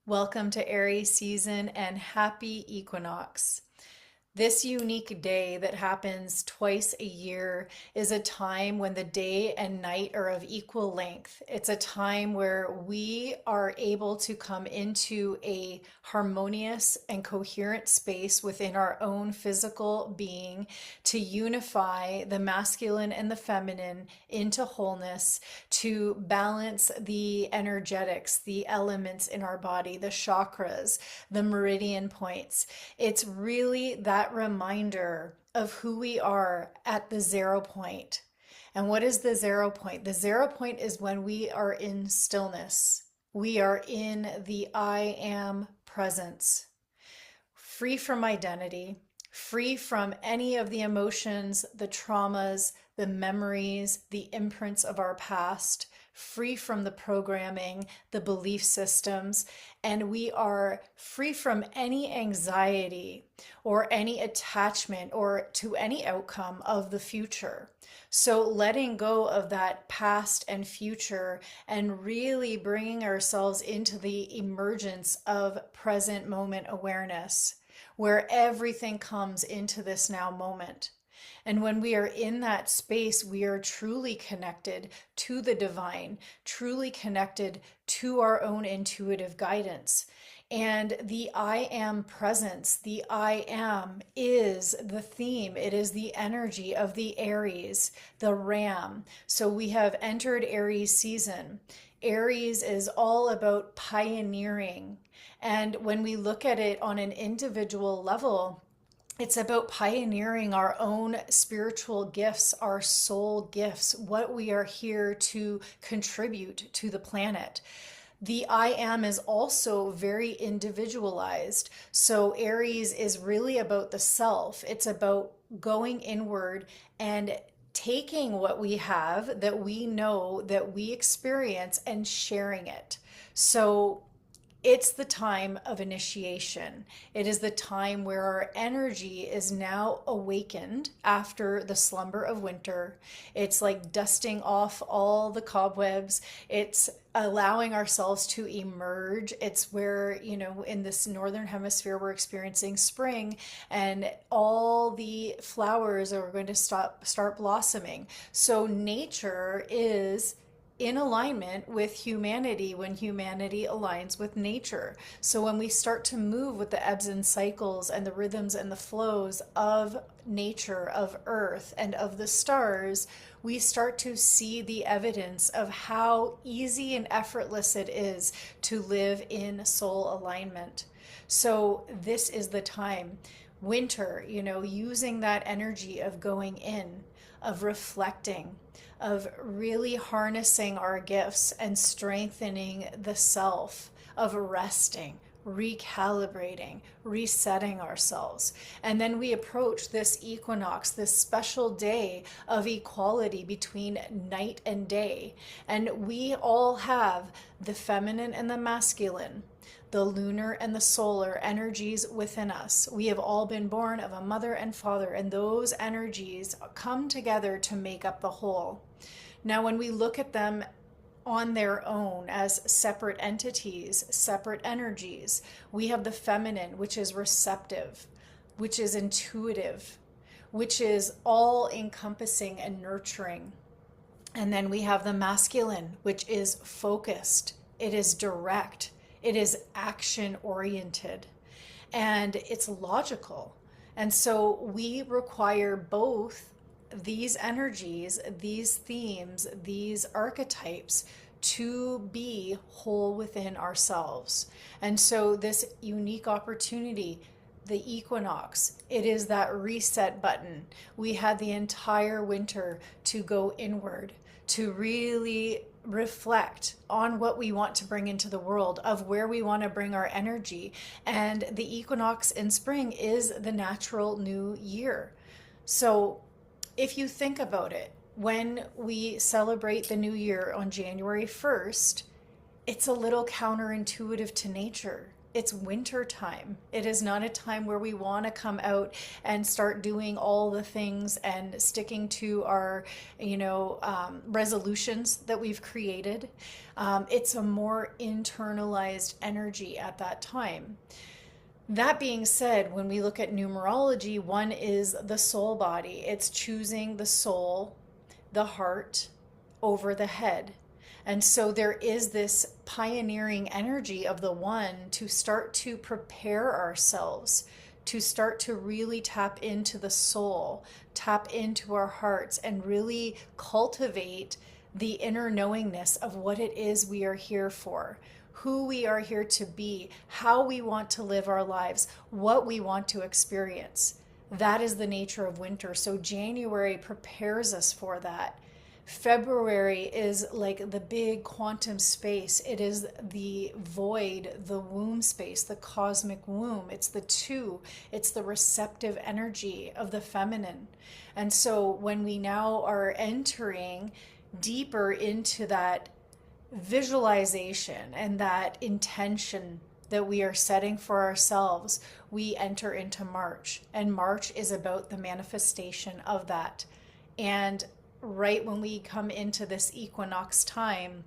Welcome to Aries season and happy equinox. This unique day that happens twice a year is a time when the day and night are of equal length. It's a time where we are able to come into a harmonious and coherent space within our own physical being to unify the masculine and the feminine into wholeness, to balance the energetics, the elements in our body, the chakras, the meridian points. It's really that reminder of who we are at the 0 point. And what is the 0 point? The 0 point is when we are in stillness. We are in the I am presence, free from identity, free from any of the emotions, the traumas, the memories, the imprints of our past, free from the programming, the belief systems, and we are free from any anxiety or any attachment or to any outcome of the future. So letting go of that past and future and really bringing ourselves into the emergence of present moment awareness, where everything comes into this now moment. And when we are in that space, we are truly connected to the divine, truly connected to our own intuitive guidance. And the I am presence, the I am is the theme. It is the energy of the Aries, the ram. So we have entered Aries season. Aries is all about pioneering. And when we look at it on an individual level, it's about pioneering our own spiritual gifts, our soul gifts, what we are here to contribute to the planet. The I am is also very individualized. So Aries is really about the self. It's about going inward and taking what we have that we know that we experience and sharing it. So it's the time of initiation. It is the time where our energy is now awakened after the slumber of winter. It's like dusting off all the cobwebs. It's allowing ourselves to emerge. It's where, in this northern hemisphere, we're experiencing spring and all the flowers are going to start blossoming. So nature is in alignment with humanity when humanity aligns with nature. So when we start to move with the ebbs and cycles and the rhythms and the flows of nature, of earth, and of the stars, we start to see the evidence of how easy and effortless it is to live in soul alignment. So this is the time. Winter, using that energy of going in, of reflecting, of really harnessing our gifts and strengthening the self, of resting, recalibrating, resetting ourselves. And then we approach this equinox, this special day of equality between night and day. And we all have the feminine and the masculine, the lunar and the solar energies within us. We have all been born of a mother and father, and those energies come together to make up the whole. Now, when we look at them on their own as separate entities, separate energies, we have the feminine, which is receptive, which is intuitive, which is all encompassing and nurturing. And then we have the masculine, which is focused, it is direct, it is action oriented, and it's logical. And so we require both these energies, these themes, these archetypes to be whole within ourselves. And so this unique opportunity, the equinox, it is that reset button. We had the entire winter to go inward, to really reflect on what we want to bring into the world, of where we want to bring our energy. And the equinox in spring is the natural new year. So if you think about it, when we celebrate the new year on January 1st, it's a little counterintuitive to nature. It's winter time. It is not a time where we want to come out and start doing all the things and sticking to our, resolutions that we've created. It's a more internalized energy at that time. That being said, when we look at numerology, one is the soul body. It's choosing the soul, the heart, over the head. And so there is this pioneering energy of the one to start to prepare ourselves, to start to really tap into the soul, tap into our hearts, and really cultivate the inner knowingness of what it is we are here for, who we are here to be, how we want to live our lives, what we want to experience. That is the nature of winter. So January prepares us for that. February is like the big quantum space. It is the void, the womb space, the cosmic womb. It's the two, it's the receptive energy of the feminine. And so when we now are entering deeper into that visualization and that intention that we are setting for ourselves, we enter into March. And March is about the manifestation of that. And right when we come into this equinox time,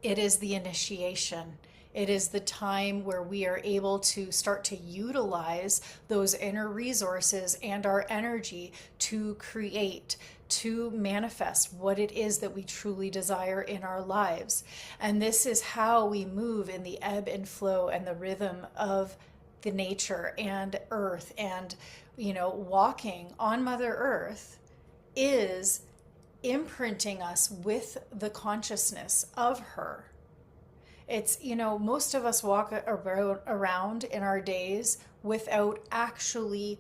it is the initiation. It is the time where we are able to start to utilize those inner resources and our energy to create, to manifest what it is that we truly desire in our lives. And this is how we move in the ebb and flow and the rhythm of the nature and earth. And, walking on Mother Earth is imprinting us with the consciousness of her. It's, most of us walk around in our days without actually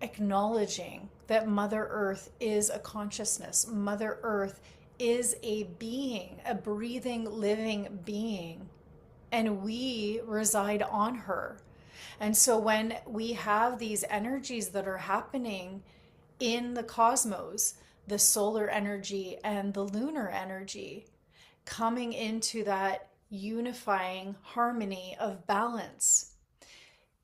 acknowledging that Mother Earth is a consciousness. Mother Earth is a being, a breathing, living being, and we reside on her. And so when we have these energies that are happening in the cosmos, the solar energy and the lunar energy coming into that unifying harmony of balance,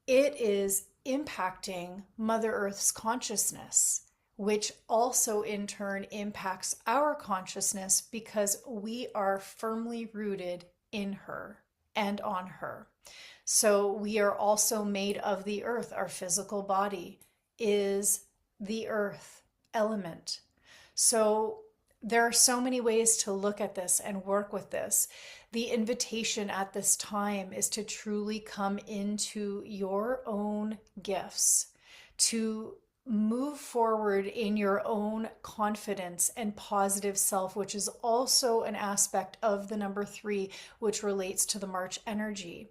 it is impacting Mother Earth's consciousness, which also in turn impacts our consciousness because we are firmly rooted in her and on her. So we are also made of the earth. Our physical body is the earth element. So there are so many ways to look at this and work with this. The invitation at this time is to truly come into your own gifts, to move forward in your own confidence and positive self, which is also an aspect of the number 3, which relates to the March energy.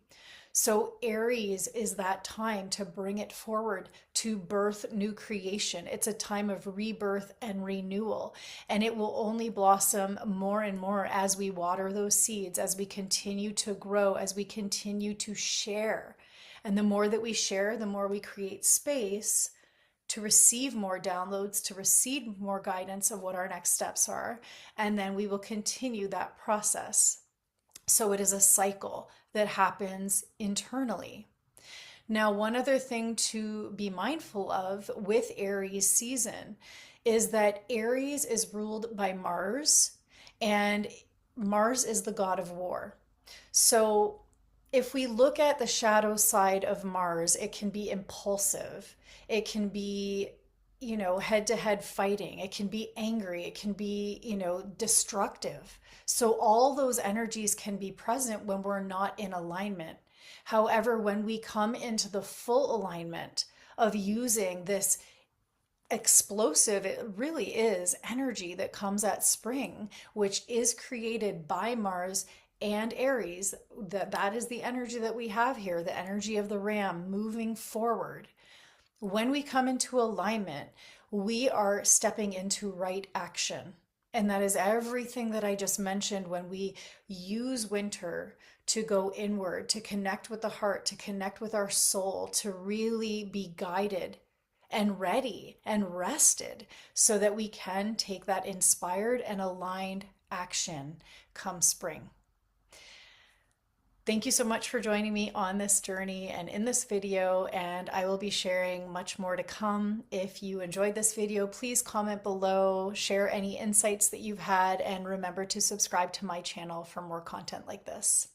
So Aries is that time to bring it forward, to birth new creation. It's a time of rebirth and renewal, and it will only blossom more and more as we water those seeds, as we continue to grow, as we continue to share. And the more that we share, the more we create space to receive more downloads, to receive more guidance of what our next steps are, and then we will continue that process. So it is a cycle that happens internally. Now, one other thing to be mindful of with Aries season is that Aries is ruled by Mars, and Mars is the god of war. So if we look at the shadow side of Mars, it can be impulsive. It can be, head to head fighting. It can be angry. It can be, destructive. So all those energies can be present when we're not in alignment. However, when we come into the full alignment of using this explosive, it really is energy that comes at spring, which is created by Mars and Aries. That is the energy that we have here, the energy of the ram moving forward. When we come into alignment, we are stepping into right action. And that is everything that I just mentioned when we use winter to go inward, to connect with the heart, to connect with our soul, to really be guided and ready and rested so that we can take that inspired and aligned action come spring. Thank you so much for joining me on this journey and in this video, and I will be sharing much more to come. If you enjoyed this video, please comment below, share any insights that you've had, and remember to subscribe to my channel for more content like this.